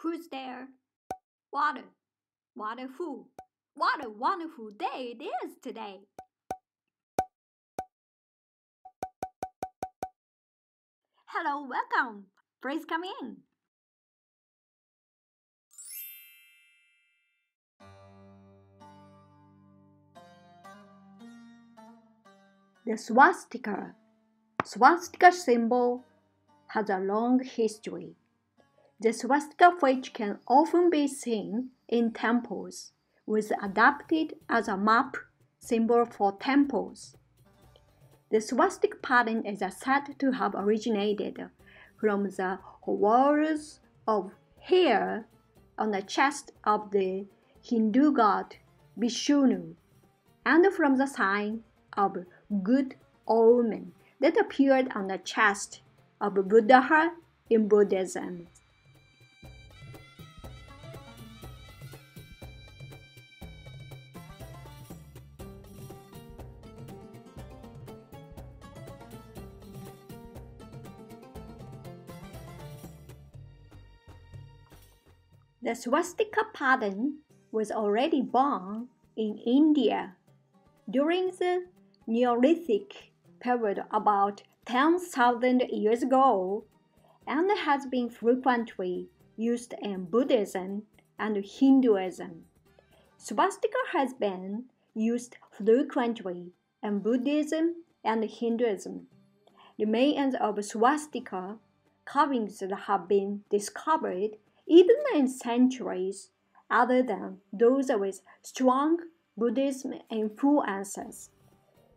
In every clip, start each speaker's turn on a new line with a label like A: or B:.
A: Who's there? What a wonderful day it is today. Hello, welcome. Please come in. The swastika. Swastika symbol has a long history. The swastika, which can often be seen in temples, was adopted as a map symbol for temples. The swastika pattern is said to have originated from the horrors of hair on the chest of the Hindu god Vishnu, and from the sign of good omen that appeared on the chest of Buddha in Buddhism. The swastika pattern was already born in India during the Neolithic period about 10,000 years ago, and has been frequently used in Buddhism and Hinduism. Swastika has been used frequently in Buddhism and Hinduism. Remains of swastika carvings have been discovered even in centuries other than those with strong Buddhism influences.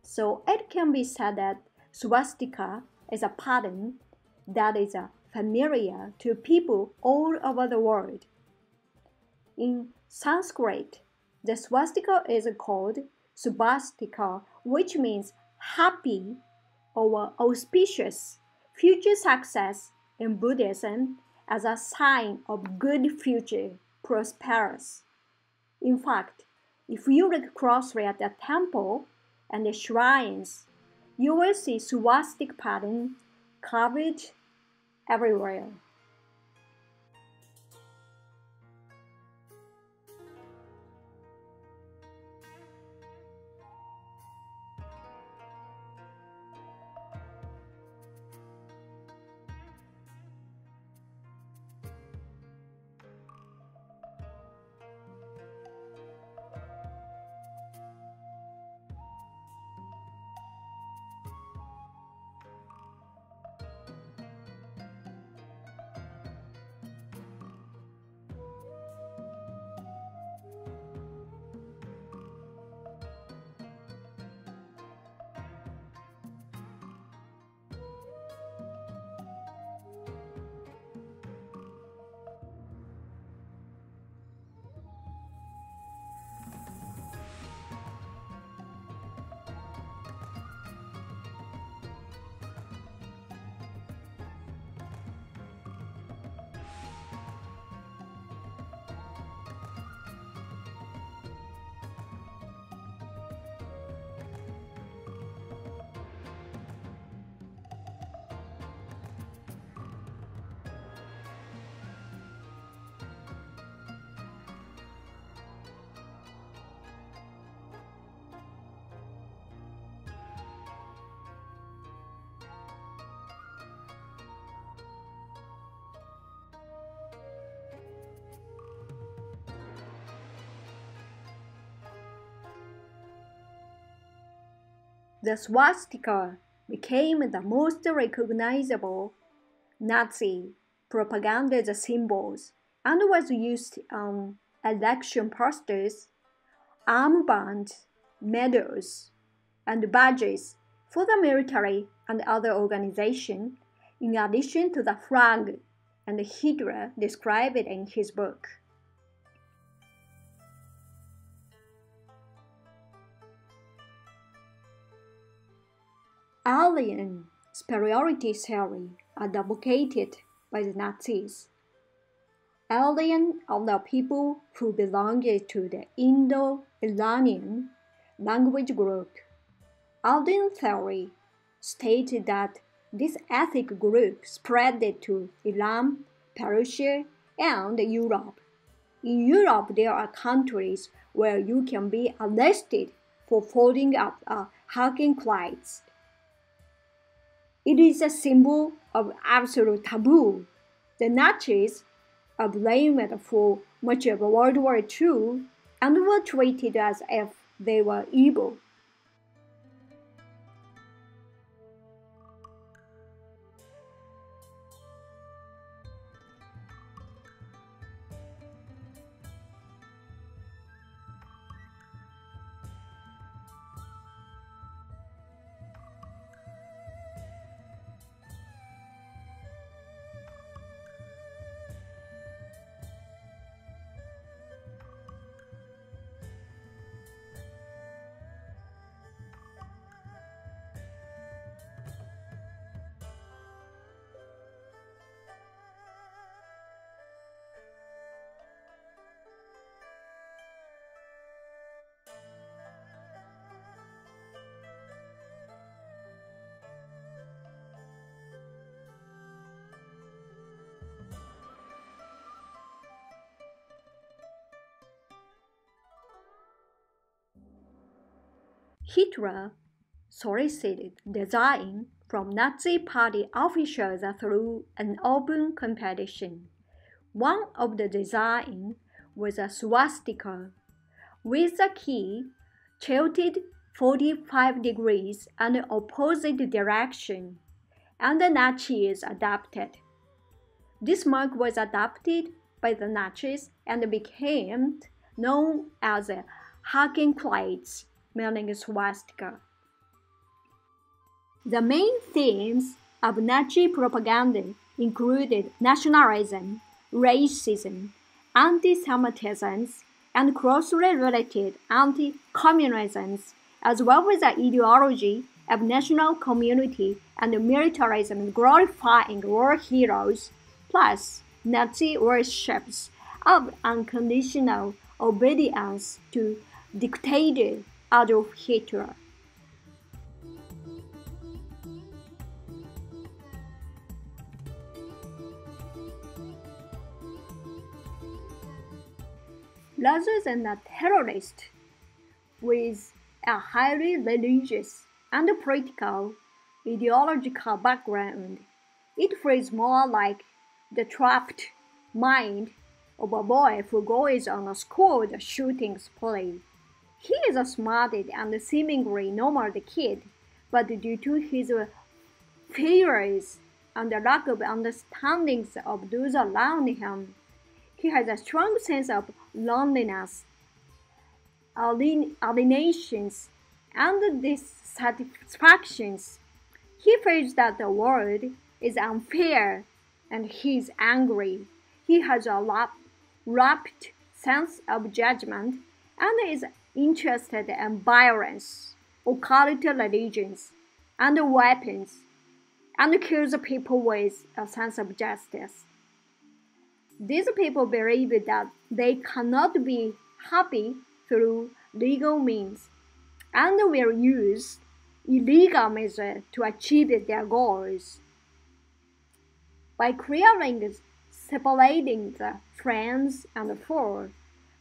A: So it can be said that swastika is a pattern that is familiar to people all over the world. In Sanskrit, the swastika is called Swastika, which means happy or auspicious future success in Buddhism as a sign of good future, prosperous. In fact, if you look closely at the temple and the shrines, you will see swastika pattern carved everywhere. The swastika became the most recognizable Nazi propaganda symbols and was used on election posters, armbands, medals, and badges for the military and other organizations, in addition to the flag and Hitler described it in his book. Alien superiority theory advocated by the Nazis. Alien are the people who belonged to the Indo-Iranian language group. Alien theory stated that this ethnic group spread to Iran, Persia, and Europe. In Europe, there are countries where you can be arrested for folding up a Hakenkreuz. It is a symbol of absolute taboo. The Nazis are blamed for much of World War II and were treated as if they were evil. Hitler solicited design from Nazi Party officials through an open competition. One of the designs was a swastika, with the key tilted 45 degrees in the opposite direction, and the Nazis adopted. This mark was adopted by the Nazis and became known as a Hakenkreuz, meaning swastika. The main themes of Nazi propaganda included nationalism, racism, anti-Semitism, and closely related anti-communism, as well as the ideology of national community and militarism glorifying war heroes, plus Nazi worships of unconditional obedience to dictator Adolf Hitler. Rather than a terrorist with a highly religious and political ideological background, it feels more like the trapped mind of a boy who goes on a school shooting spree. He is a smart and seemingly normal kid, but due to his failures and the lack of understanding of those around him, he has a strong sense of loneliness, alienations, and dissatisfactions. He feels that the world is unfair and he is angry. He has a rapt sense of judgment and is interested in violence, occult religions, and weapons, and kills people with a sense of justice. These people believe that they cannot be happy through legal means and will use illegal measures to achieve their goals. By clearly separating the friends and the foe,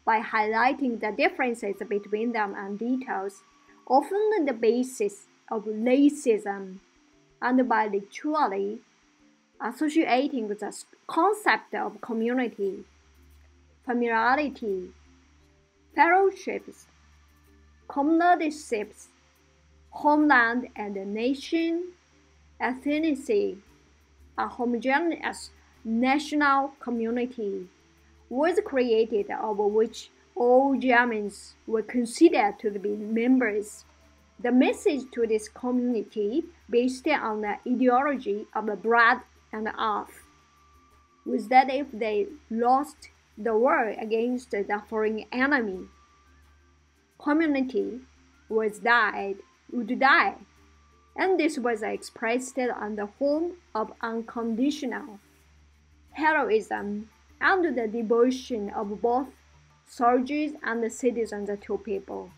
A: by highlighting the differences between them and details, often on the basis of racism, and by literally associating the concept of community, familiarity, fellowships, comradeships, homeland and nation, ethnicity, a homogeneous national community was created of which all Germans were considered to be members. The message to this community, based on the ideology of blood and earth, was that if they lost the war against the foreign enemy, community would die, and this was expressed on the form of unconditional heroism and the devotion of both soldiers and citizens to people.